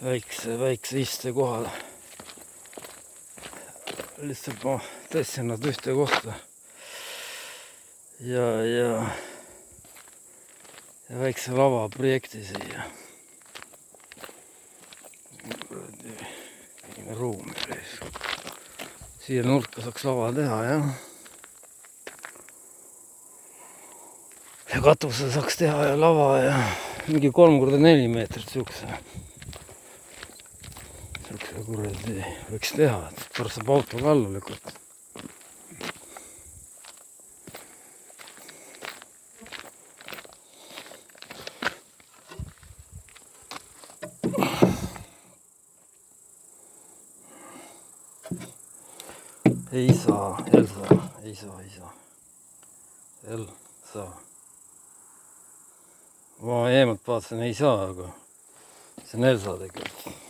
väikse istekohale. Lihtsalt ma tõstsin nad ühte kohta ja väikse lava projekti siia. Ruumi siia nurka saaks lava teha, jah. Ja katuse saaks teha ja lava ja mingi 3x4 meetrit siukse kuradi võiks teha, et pärast saab autoga alla lükata. Ei saa, Elsa, ei saa. Elsa. Ma eemalt vaatasin, ei saa, aga see on Elsa tegelikult.